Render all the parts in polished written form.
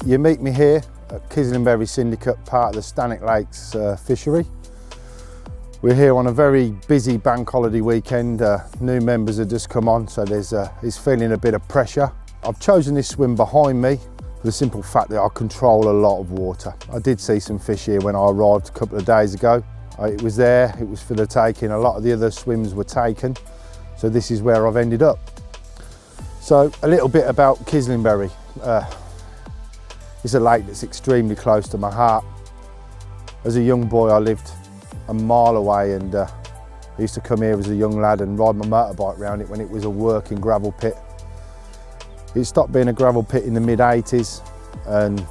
You meet me here at Kislinberry Syndicate, part of the Stanwick Lakes fishery. We're here on a very busy bank holiday weekend. New members have just come on, so he's feeling a bit of pressure. I've chosen this swim behind me for the simple fact that I control a lot of water. I did see some fish here when I arrived a couple of days ago. It was there, it was for the taking. A lot of the other swims were taken, so this is where I've ended up. So a little bit about Kislinberry. It's a lake that's extremely close to my heart. As a young boy, I lived a mile away, and I used to come here as a young lad and ride my motorbike around it when it was a working gravel pit. It stopped being a gravel pit in the mid-80s and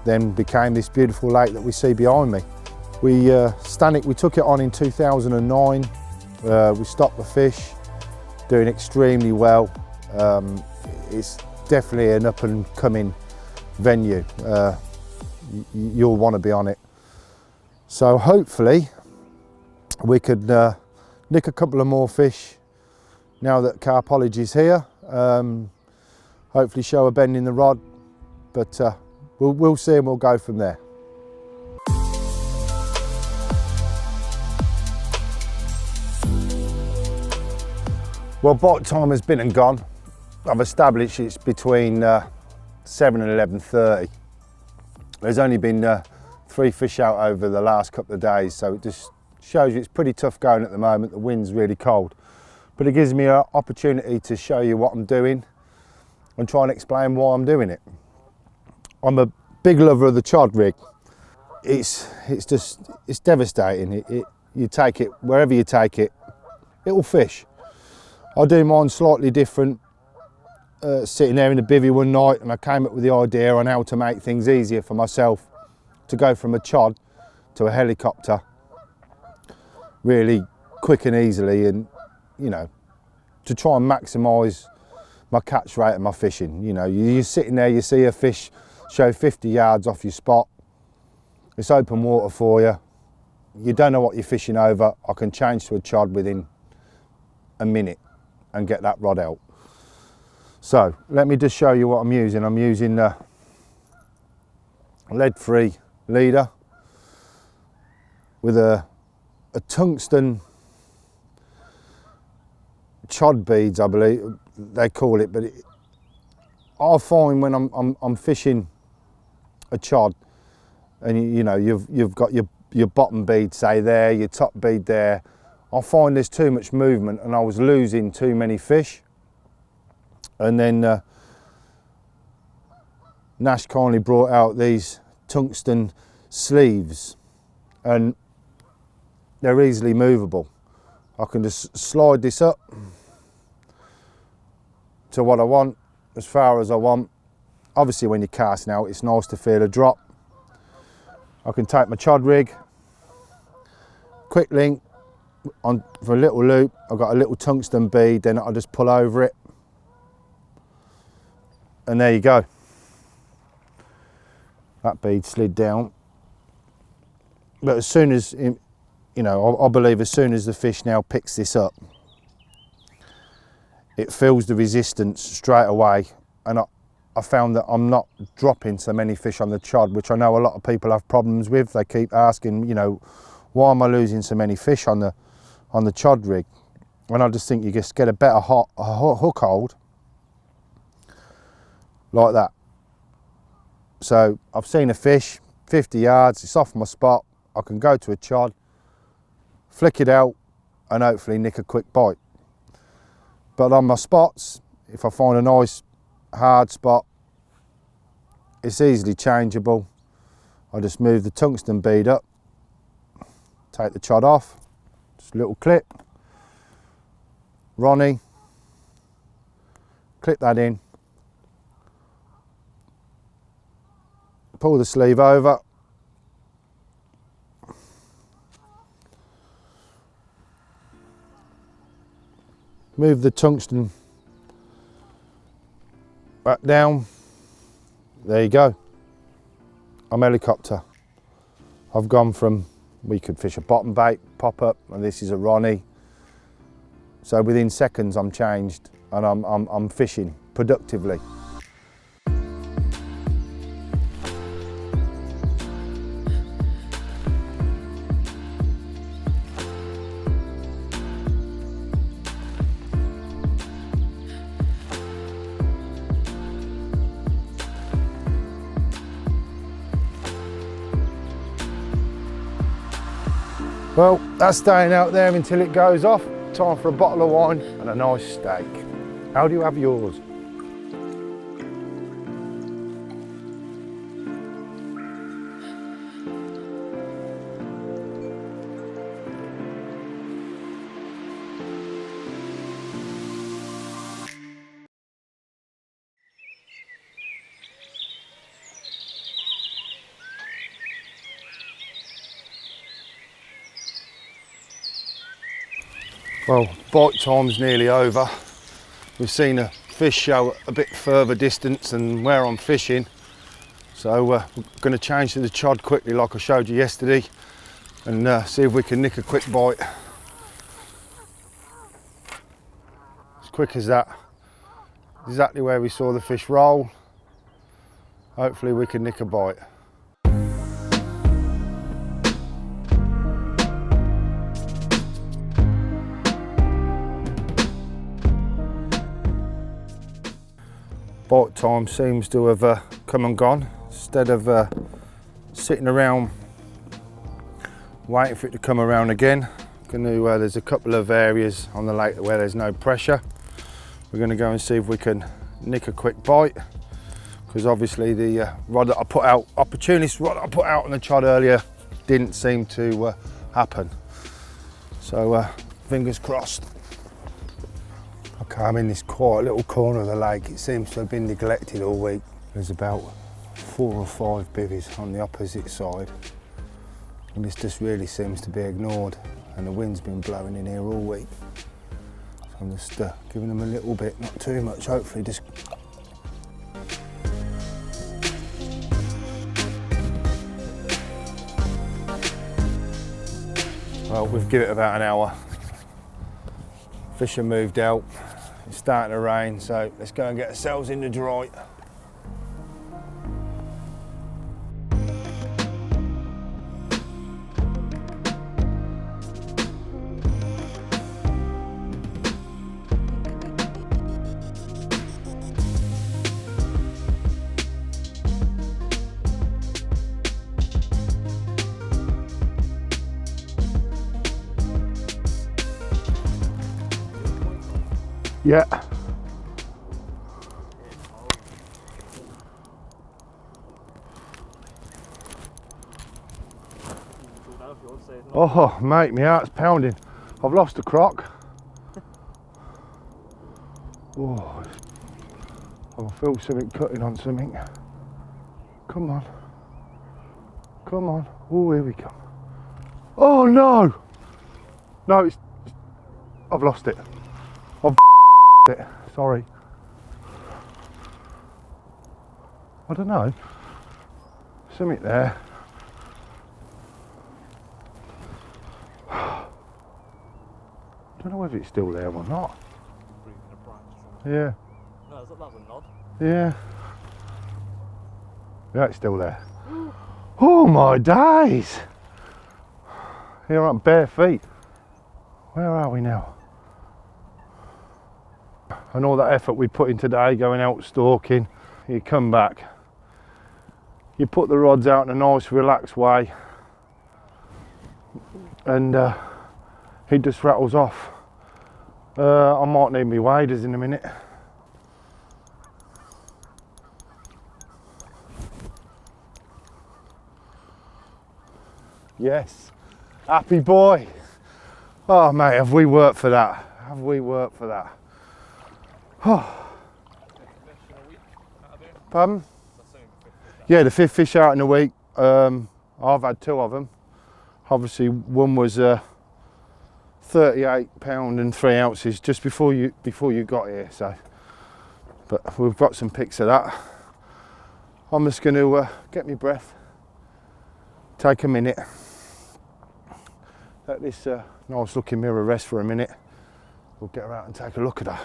then became this beautiful lake that we see behind me. We took it on in 2009. We stocked the fish, doing extremely well. It's definitely an up and coming venue. You'll want to be on it. So hopefully we could nick a couple of more fish now that CARPology's here. Hopefully show a bend in the rod, but we'll see and we'll go from there. Well, bite time has been and gone. I've established it's between 7 and 11:30. There's only been 3 fish out over the last couple of days, so it just shows you it's pretty tough going at the moment. The wind's really cold, but it gives me an opportunity to show you what I'm doing and try and explain why I'm doing it. I'm a big lover of the chod rig. It's devastating. You take it wherever you take it, it'll fish. I do mine slightly different. Sitting there in the bivvy one night, and I came up with the idea on how to make things easier for myself to go from a chod to a helicopter really quick and easily, and to try and maximise my catch rate and my fishing. You're sitting there, you see a fish show 50 yards off your spot, it's open water for you, you don't know what you're fishing over. I can change to a chod within a minute and get that rod out. So let me just show you what I'm using. I'm using a lead-free leader with a tungsten chod beads, I believe they call it. But I find when I'm fishing a chod, and you've got your bottom bead, say there, your top bead there, I find there's too much movement and I was losing too many fish. And then Nash kindly brought out these tungsten sleeves, and they're easily movable. I can just slide this up to what I want, as far as I want. Obviously when you're casting out, it's nice to feel a drop. I can take my chod rig, quick link on for a little loop. I've got a little tungsten bead, then I'll just pull over it. And there you go. That bead slid down. But as soon as, I believe as soon as the fish now picks this up, it feels the resistance straight away. And I found that I'm not dropping so many fish on the chod, which I know a lot of people have problems with. They keep asking, why am I losing so many fish on the chod rig? And I just think you just get a better hook hold like that. So I've seen a fish 50 yards, it's off my spot, I can go to a chod, flick it out and hopefully nick a quick bite. But on my spots, if I find a nice hard spot, it's easily changeable. I just move the tungsten bead up, take the chod off, just a little clip, Ronnie, clip that in, pull the sleeve over, move the tungsten back down, there you go. I'm helicopter. I've gone from, we could fish a bottom bait, pop up, and this is a Ronnie. So within seconds I'm changed and I'm fishing productively. Well, that's staying out there until it goes off. Time for a bottle of wine and a nice steak. How do you have yours? Well, bite time's nearly over. We've seen a fish show a bit further distance than where I'm fishing. So we're going to change to the chod quickly like I showed you yesterday and see if we can nick a quick bite. As quick as that. Exactly where we saw the fish roll. Hopefully we can nick a bite. Bite time seems to have come and gone. Instead of sitting around waiting for it to come around again, there's a couple of areas on the lake where there's no pressure. We're going to go and see if we can nick a quick bite, because obviously the rod that I put out, opportunist rod that I put out on the chod earlier, didn't seem to happen. So fingers crossed. Okay, I'm in this quiet little corner of the lake. It seems to have been neglected all week. There's about 4 or 5 bivvies on the opposite side, and this just really seems to be ignored, and the wind's been blowing in here all week. So I'm just giving them a little bit, not too much, hopefully just. Well, we've given it about an hour. Fish have moved out. It's starting to rain, so let's go and get ourselves in the dry. Yeah. Oh, mate, my heart's pounding. I've lost a croc. Oh, I feel something cutting on something. Come on. Come on. Oh, here we come. Oh, no. No, I've lost it. I've it. Sorry. I don't know. Something there. I don't know whether it's still there or not. Yeah. No, that was a nod. Yeah. Yeah, it's still there. Oh my days! Here on bare feet. Where are we now? And all that effort we put in today, going out stalking, you come back, you put the rods out in a nice relaxed way, and he just rattles off. I might need my waders in a minute. Yes, happy boy. Oh mate, have we worked for that? Have we worked for that? Oh. Pardon? Yeah, the 5th fish out in a week. I've had 2 of them. Obviously, one was 38 pound and 3 ounces just before you got here. So, but we've got some pics of that. I'm just going to get my breath, take a minute, let this nice looking mirror rest for a minute. We'll get her out and take a look at her.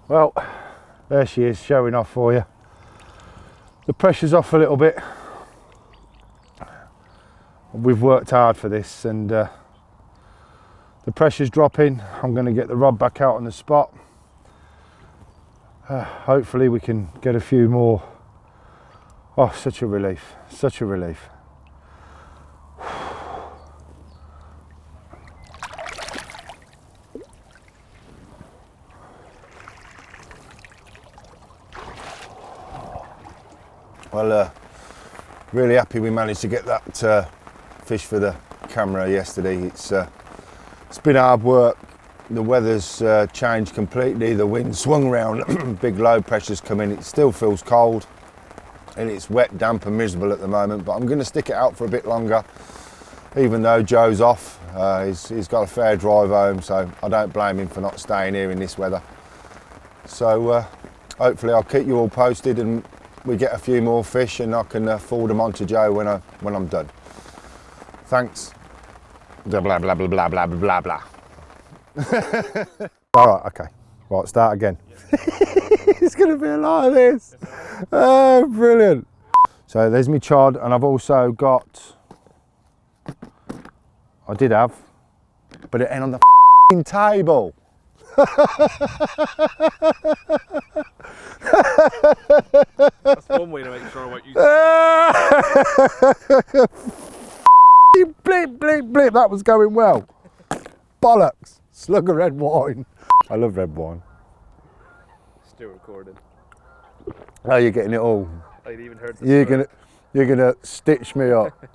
Well, there she is, showing off for you. The pressure's off a little bit. We've worked hard for this, and the pressure's dropping. I'm going to get the rod back out on the spot. Hopefully we can get a few more. Oh, such a relief, such a relief. Well, really happy we managed to get that fish for the camera yesterday. It's been hard work. The weather's changed completely. The wind swung round, big low pressure's come in. It still feels cold and it's wet, damp and miserable at the moment, but I'm going to stick it out for a bit longer, even though Joe's off. He's got a fair drive home, so I don't blame him for not staying here in this weather. So hopefully I'll keep you all posted and we get a few more fish and I can forward them on to Joe when I'm done. Thanks. Blah blah blah blah blah blah blah blah. All right, okay. Right, start again. It's going to be a lot of this. Oh, brilliant. So there's my chod, and I've also got, I did have, but it ain't on the f***ing table. That's one way to make sure what you Blip, blip, blip, that was going well. Bollocks, slug of red wine. I love red wine. still recording. Oh, you're getting it all. I'd even heard the You're gonna stitch me up.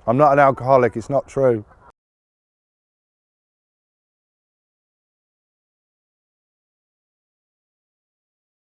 I'm not an alcoholic, it's not true.